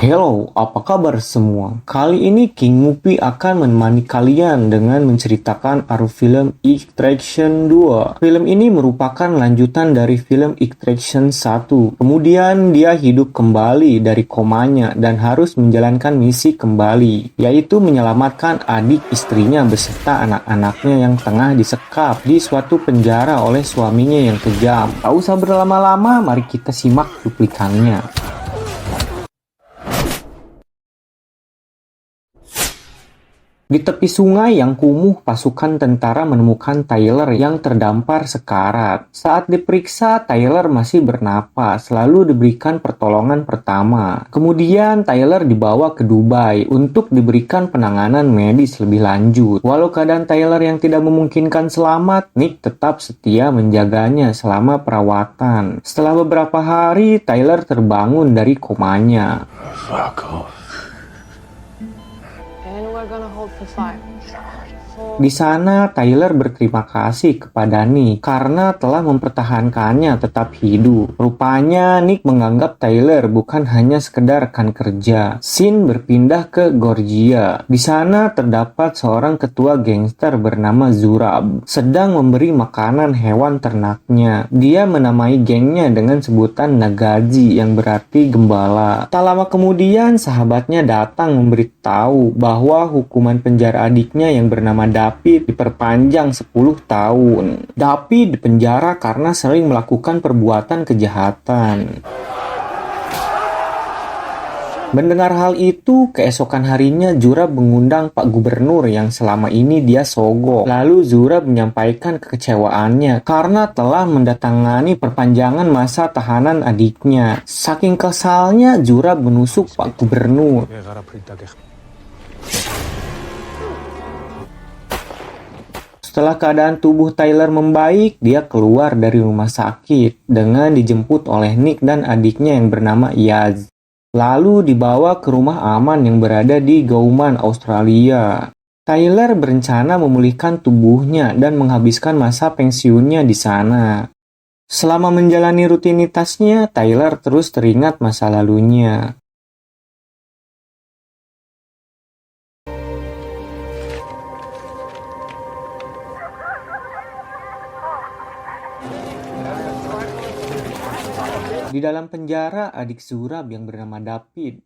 Hello, apa kabar semua? Kali ini King Mupi akan menemani kalian dengan menceritakan arus film Extraction 2. Film ini merupakan lanjutan dari film Extraction 1. Kemudian dia hidup kembali dari komanya dan harus menjalankan misi kembali, yaitu menyelamatkan adik istrinya beserta anak-anaknya yang tengah disekap di suatu penjara oleh suaminya yang kejam. Tak usah berlama-lama, mari kita simak cuplikannya. Di tepi sungai yang kumuh, pasukan tentara menemukan Tyler yang terdampar sekarat. Saat diperiksa, Tyler masih bernapas, lalu diberikan pertolongan pertama. Kemudian Tyler dibawa ke Dubai untuk diberikan penanganan medis lebih lanjut. Walau keadaan Tyler yang tidak memungkinkan selamat, Nick tetap setia menjaganya selama perawatan. Setelah beberapa hari, Tyler terbangun dari komanya. Fuck off. Di sana, Tyler berterima kasih kepada Nick karena telah mempertahankannya tetap hidup. Rupanya, Nick menganggap Tyler bukan hanya sekedar rekan kerja. Scene berpindah ke Georgia. Di sana terdapat seorang ketua gangster bernama Zurab sedang memberi makanan hewan ternaknya. Dia menamai gengnya dengan sebutan Nagazi yang berarti gembala. Tak lama kemudian, sahabatnya datang memberitahu bahwa hukuman penjara adiknya yang bernama David diperpanjang 10 tahun. David dipenjara karena sering melakukan perbuatan kejahatan. Mendengar hal itu, keesokan harinya Zurab mengundang Pak Gubernur yang selama ini dia sogok. Lalu Zurab menyampaikan kekecewaannya karena telah mendatangani perpanjangan masa tahanan adiknya. Saking kesalnya, Zurab menusuk Pak Gubernur. Setelah keadaan tubuh Tyler membaik, dia keluar dari rumah sakit dengan dijemput oleh Nick dan adiknya yang bernama Yaz. Lalu dibawa ke rumah aman yang berada di Gauman, Australia. Tyler berencana memulihkan tubuhnya dan menghabiskan masa pensiunnya di sana. Selama menjalani rutinitasnya, Tyler terus teringat masa lalunya. Di dalam penjara, adik Zurab yang bernama David,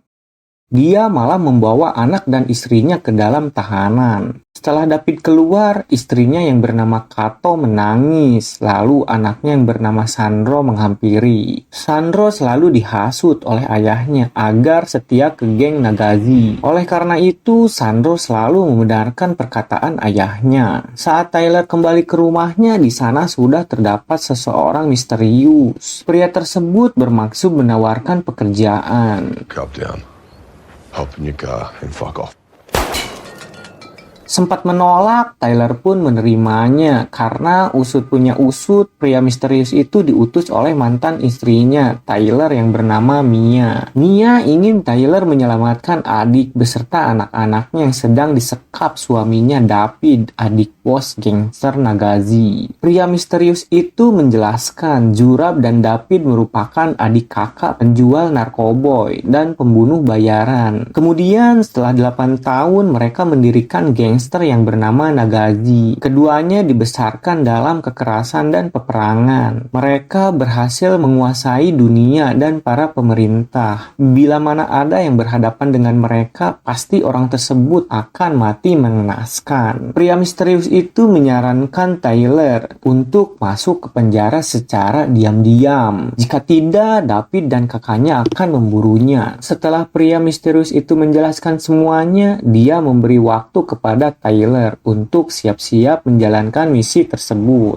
dia malah membawa anak dan istrinya ke dalam tahanan. Setelah David keluar, istrinya yang bernama Kato menangis. Lalu anaknya yang bernama Sandro menghampiri. Sandro selalu dihasut oleh ayahnya agar setia ke geng Nagazi. Oleh karena itu, Sandro selalu membenarkan perkataan ayahnya. Saat Tyler kembali ke rumahnya, di sana sudah terdapat seseorang misterius. Pria tersebut bermaksud menawarkan pekerjaan. Calm down. Hop in your car and fuck off. Sempat menolak, Tyler pun menerimanya karena usut punya usut, pria misterius itu diutus oleh mantan istrinya, Tyler yang bernama Mia. Mia ingin Tyler menyelamatkan adik beserta anak-anaknya yang sedang disekap suaminya David, adik bos gangster Nagazi. Pria misterius itu menjelaskan Zurab dan David merupakan adik kakak penjual narkoboy dan pembunuh bayaran. Kemudian setelah 8 tahun mereka mendirikan gangster yang bernama Nagazi. Keduanya dibesarkan dalam kekerasan dan peperangan. Mereka berhasil menguasai dunia dan para pemerintah. Bila mana ada yang berhadapan dengan mereka, pasti orang tersebut akan mati mengenaskan. Pria misterius itu menyarankan Tyler untuk masuk ke penjara secara diam-diam. Jika tidak, David dan kakaknya akan memburunya. Setelah pria misterius itu menjelaskan semuanya, dia memberi waktu kepada Tyler untuk siap-siap menjalankan misi tersebut.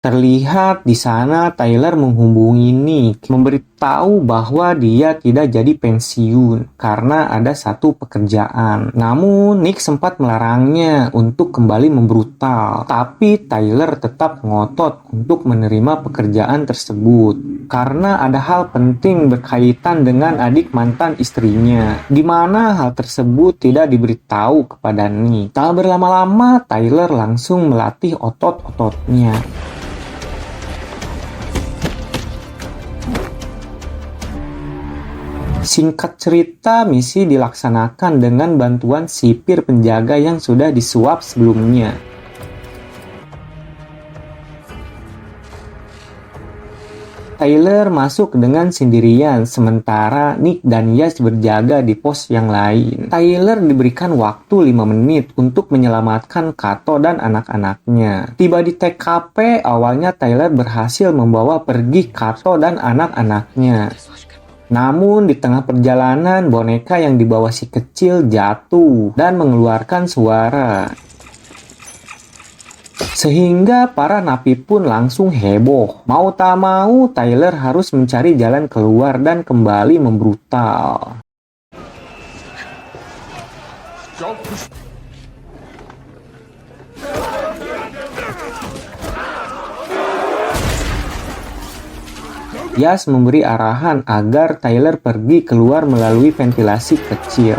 Terlihat di sana Tyler menghubungi Nick, memberitahu bahwa dia tidak jadi pensiun karena ada satu pekerjaan. Namun Nick sempat melarangnya untuk kembali membrutal, tapi Tyler tetap ngotot untuk menerima pekerjaan tersebut karena ada hal penting berkaitan dengan adik mantan istrinya, di mana hal tersebut tidak diberitahu kepada Nick. Tak berlama-lama, Tyler langsung melatih otot-ototnya. Singkat cerita, misi dilaksanakan dengan bantuan sipir penjaga yang sudah disuap sebelumnya. Tyler masuk dengan sendirian, sementara Nick dan Yas berjaga di pos yang lain. Tyler diberikan waktu 5 menit untuk menyelamatkan Kato dan anak-anaknya. Tiba di TKP, awalnya Tyler berhasil membawa pergi Kato dan anak-anaknya. Namun di tengah perjalanan, boneka yang dibawa si kecil jatuh dan mengeluarkan suara. Sehingga para napi pun langsung heboh. Mau tak mau, Tyler harus mencari jalan keluar dan kembali membrutal. Yas memberi arahan agar Tyler pergi keluar melalui ventilasi kecil.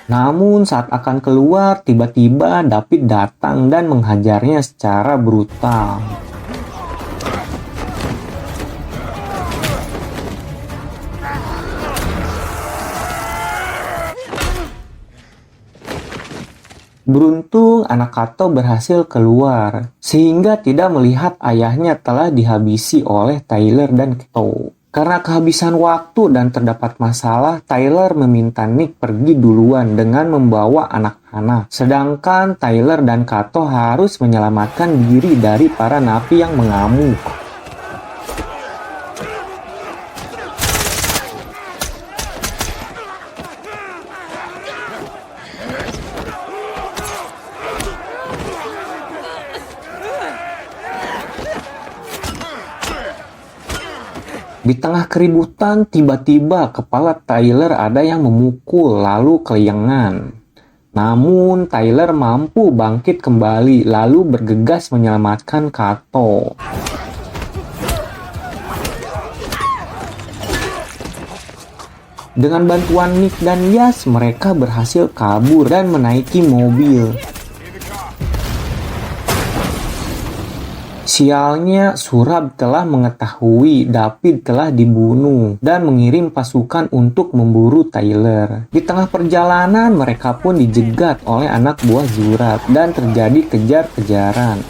Namun saat akan keluar, tiba-tiba David datang dan menghajarnya secara brutal. Beruntung anak Kato berhasil keluar, sehingga tidak melihat ayahnya telah dihabisi oleh Tyler dan Kato. Karena kehabisan waktu dan terdapat masalah, Tyler meminta Nick pergi duluan dengan membawa anak-anak. Sedangkan Tyler dan Kato harus menyelamatkan diri dari para napi yang mengamuk. Di tengah keributan, tiba-tiba kepala Tyler ada yang memukul lalu kelengan. Namun Tyler mampu bangkit kembali lalu bergegas menyelamatkan Kato. Dengan bantuan Nick dan Yas, mereka berhasil kabur dan menaiki mobil. Sialnya, Surab telah mengetahui David telah dibunuh dan mengirim pasukan untuk memburu Tyler. Di tengah perjalanan, mereka pun dijegat oleh anak buah Surab dan terjadi kejar-kejaran.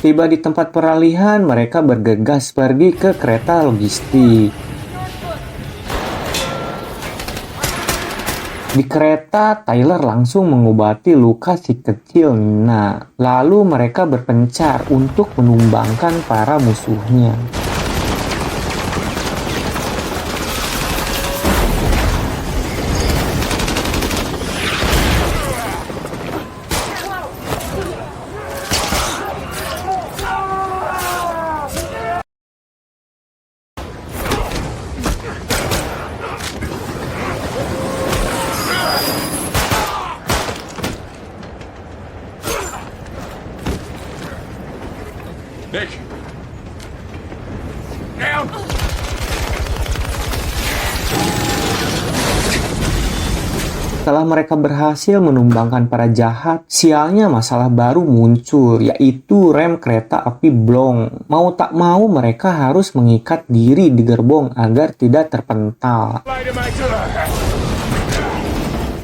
Tiba di tempat peralihan, mereka bergegas pergi ke kereta logistik. Di kereta, Tyler langsung mengobati luka si kecil Nina. Lalu mereka berpencar untuk menumbangkan para musuhnya. Nick! Down! Setelah mereka berhasil menumbangkan para jahat, sialnya masalah baru muncul, yaitu rem kereta api blong. Mau tak mau mereka harus mengikat diri di gerbong agar tidak terpental.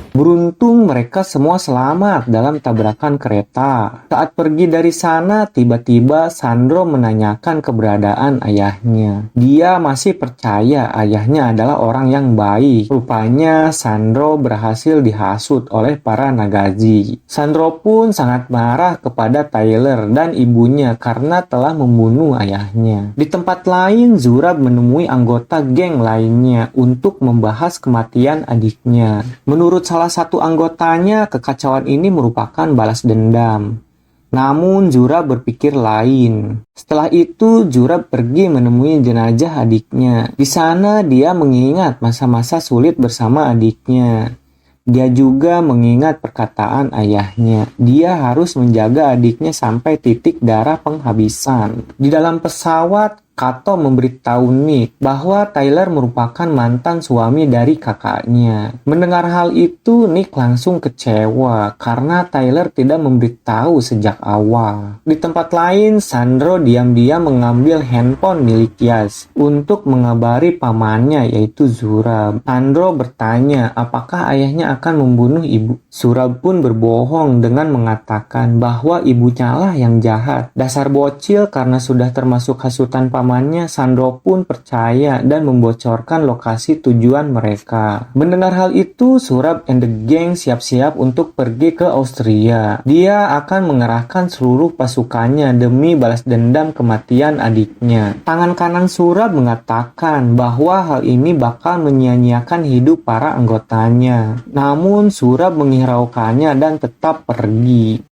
Beruntung mereka semua selamat dalam tabrakan kereta. Saat pergi dari sana, tiba-tiba Sandro menanyakan keberadaan ayahnya. Dia masih percaya ayahnya adalah orang yang baik. Rupanya Sandro berhasil dihasut oleh para Nagazi. Sandro pun sangat marah kepada Tyler dan ibunya karena telah membunuh ayahnya. Di tempat lain, Zurab menemui anggota geng lainnya untuk membahas kematian adiknya. Menurut salah satu anggotanya, kekacauan ini merupakan balas dendam. Namun Zurab berpikir lain. Setelah itu, Zurab pergi menemui jenazah adiknya. Di sana dia mengingat masa-masa sulit bersama adiknya. Dia juga mengingat perkataan ayahnya. Dia harus menjaga adiknya sampai titik darah penghabisan. Di dalam pesawat, Kato memberitahu Nick bahwa Tyler merupakan mantan suami dari kakaknya. Mendengar hal itu, Nick langsung kecewa karena Tyler tidak memberitahu sejak awal. Di tempat lain, Sandro diam-diam mengambil handphone milik Yas untuk mengabari pamannya yaitu Zurab. Sandro bertanya apakah ayahnya akan membunuh ibu. Zurab pun berbohong dengan mengatakan bahwa ibunya lah yang jahat. Dasar bocil, karena sudah termasuk hasutan pamannya, Sandro pun percaya dan membocorkan lokasi tujuan mereka. Mendengar hal itu, Zurab and the gang siap-siap untuk pergi ke Austria. Dia akan mengerahkan seluruh pasukannya demi balas dendam kematian adiknya. Tangan kanan Zurab mengatakan bahwa hal ini bakal menyia-nyiakan hidup para anggotanya. Namun Zurab menghiraukannya dan tetap pergi.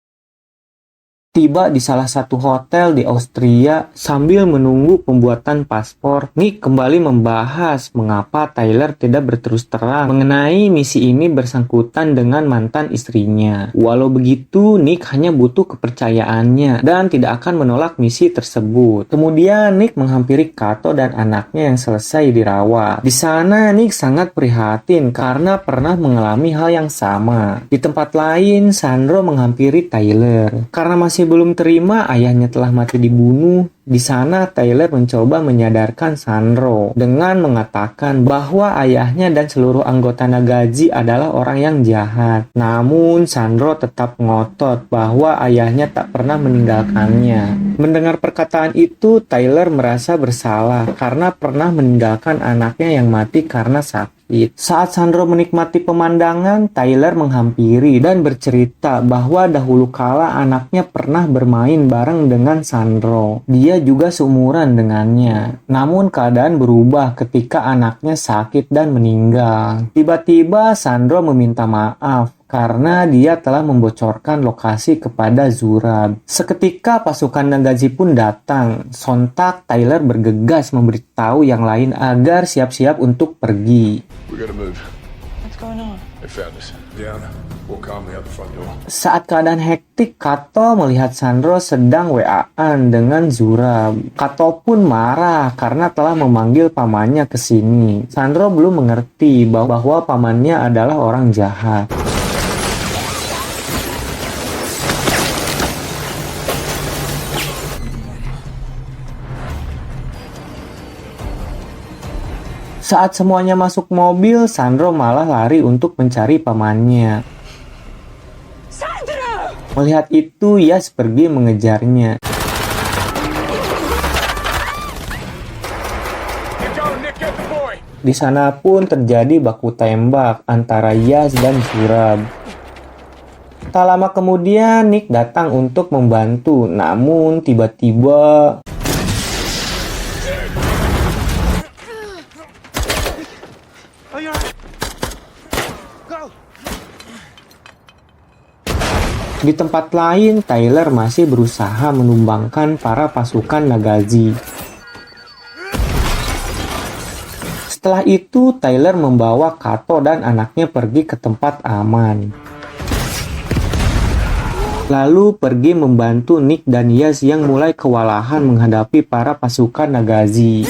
Tiba di salah satu hotel di Austria, sambil menunggu pembuatan paspor, Nick kembali membahas mengapa Tyler tidak berterus terang mengenai misi ini bersangkutan dengan mantan istrinya. Walau begitu, Nick hanya butuh kepercayaannya dan tidak akan menolak misi tersebut. Kemudian Nick menghampiri Kato dan anaknya yang selesai dirawat. Di sana Nick sangat prihatin karena pernah mengalami hal yang sama. Di tempat lain, Sandro menghampiri Tyler karena masih belum terima ayahnya telah mati dibunuh. Di sana Tyler mencoba menyadarkan Sandro dengan mengatakan bahwa ayahnya dan seluruh anggota Nagaji adalah orang yang jahat. Namun Sandro tetap ngotot bahwa ayahnya tak pernah meninggalkannya. Mendengar perkataan itu, Tyler merasa bersalah karena pernah meninggalkan anaknya yang mati karena sakit. Saat Sandro menikmati pemandangan, Tyler menghampiri dan bercerita bahwa dahulu kala anaknya pernah bermain bareng dengan Sandro. Dia juga seumuran dengannya. Namun keadaan berubah ketika anaknya sakit dan meninggal. Tiba-tiba Sandro meminta maaf karena dia telah membocorkan lokasi kepada Zurab. Seketika pasukan Nagaji pun datang. Sontak Tyler bergegas memberitahu yang lain agar siap-siap untuk pergi. We gotta move. What's going on? They found us. Down. We'll calmly out the front door. Saat keadaan hektik, Kato melihat Sandro sedang WA-an dengan Zurab. Kato pun marah karena telah memanggil pamannya ke sini. Sandro belum mengerti bahwa pamannya adalah orang jahat. Saat semuanya masuk mobil, Sandro malah lari untuk mencari pamannya. Sandro! Melihat itu, Yas pergi mengejarnya. Di sana pun terjadi baku tembak antara Yas dan Zurab. Tak lama kemudian, Nick datang untuk membantu, namun tiba-tiba di tempat lain, Tyler masih berusaha menumbangkan para pasukan Nagaji. Setelah itu, Tyler membawa Kato dan anaknya pergi ke tempat aman. Lalu pergi membantu Nick dan Yas yang mulai kewalahan menghadapi para pasukan Nagaji.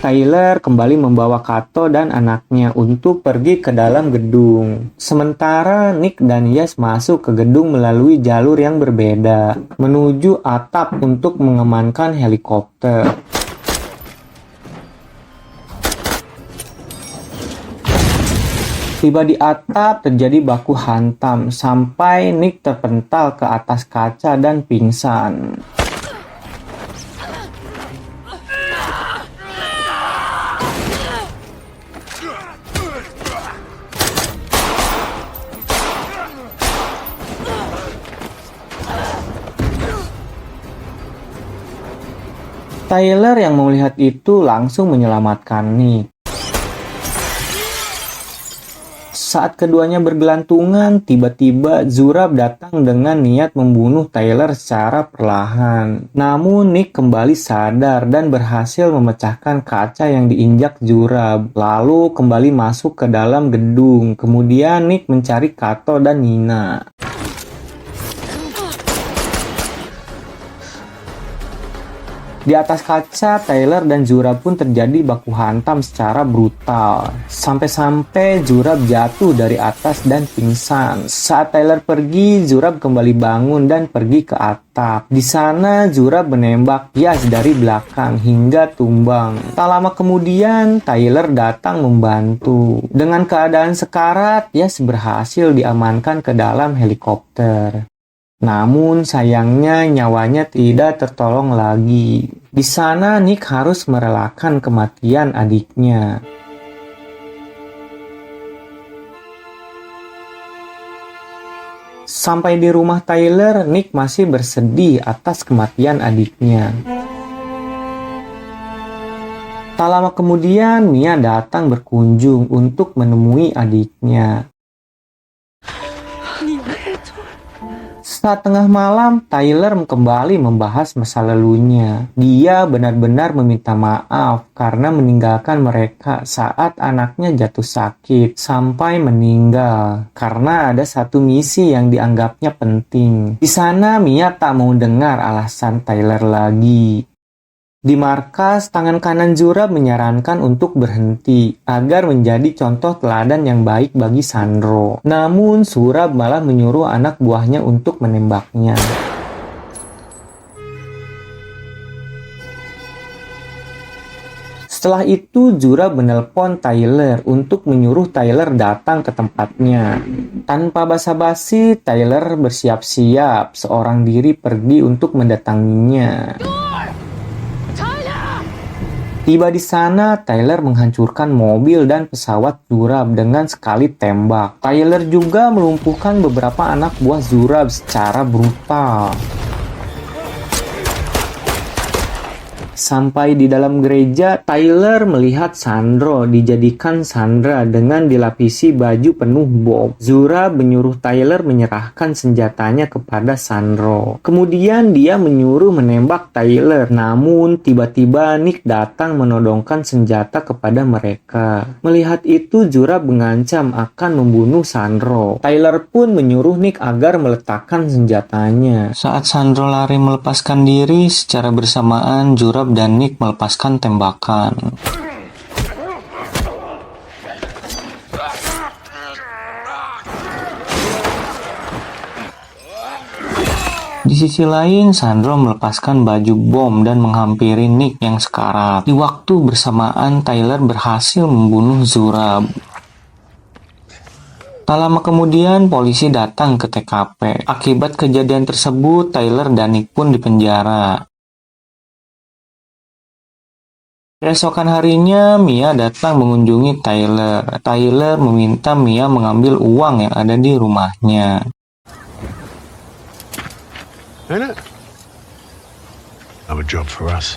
Tyler kembali membawa Kato dan anaknya untuk pergi ke dalam gedung. Sementara Nick dan Yas masuk ke gedung melalui jalur yang berbeda, menuju atap untuk mengamankan helikopter. Tiba di atap, terjadi baku hantam sampai Nick terpental ke atas kaca dan pingsan. Tyler yang melihat itu langsung menyelamatkan Nick. Saat keduanya bergelantungan, tiba-tiba Zurab datang dengan niat membunuh Tyler secara perlahan. Namun Nick kembali sadar dan berhasil memecahkan kaca yang diinjak Zurab, lalu kembali masuk ke dalam gedung. Kemudian Nick mencari Kato dan Nina. Di atas kaca, Tyler dan Zurab pun terjadi baku hantam secara brutal. Sampai-sampai Zurab jatuh dari atas dan pingsan. Saat Tyler pergi, Zurab kembali bangun dan pergi ke atap. Di sana, Zurab menembak Yas dari belakang hingga tumbang. Tak lama kemudian, Tyler datang membantu. Dengan keadaan sekarat, Yas berhasil diamankan ke dalam helikopter. Namun sayangnya nyawanya tidak tertolong lagi. Di sana Nick harus merelakan kematian adiknya. Sampai di rumah Tyler, Nick masih bersedih atas kematian adiknya. Tak lama kemudian Mia datang berkunjung untuk menemui adiknya. Saat tengah malam, Tyler kembali membahas masa lalunya. Dia benar-benar meminta maaf karena meninggalkan mereka saat anaknya jatuh sakit sampai meninggal karena ada satu misi yang dianggapnya penting. Di sana Mia tak mau dengar alasan Tyler lagi. Di markas, tangan kanan Zurab menyarankan untuk berhenti agar menjadi contoh teladan yang baik bagi Sandro. Namun, Zurab malah menyuruh anak buahnya untuk menembaknya. Setelah itu, Zurab menelpon Tyler untuk menyuruh Tyler datang ke tempatnya. Tanpa basa-basi, Tyler bersiap-siap seorang diri pergi untuk mendatanginya. Tiba di sana, Tyler menghancurkan mobil dan pesawat Zurab dengan sekali tembak. Tyler juga melumpuhkan beberapa anak buah Zurab secara brutal. Sampai di dalam gereja, Tyler melihat Sandro dijadikan Sandra dengan dilapisi baju penuh bom. Zurab menyuruh Tyler menyerahkan senjatanya kepada Sandro. Kemudian dia menyuruh menembak Tyler. Namun tiba-tiba Nick datang menodongkan senjata kepada mereka. Melihat itu, Zurab mengancam akan membunuh Sandro. Tyler pun menyuruh Nick agar meletakkan senjatanya. Saat Sandro lari melepaskan diri, secara bersamaan Zurab dan Nick melepaskan tembakan. Di sisi lain, Sandro melepaskan baju bom dan menghampiri Nick yang sekarat. Di waktu bersamaan, Tyler berhasil membunuh Zurab. Tak lama kemudian, polisi datang ke TKP. Akibat kejadian tersebut, Tyler dan Nick pun dipenjara. Keesokan harinya, Mia datang mengunjungi Tyler. Tyler meminta Mia mengambil uang yang ada di rumahnya. Ain't it? Have a job for us.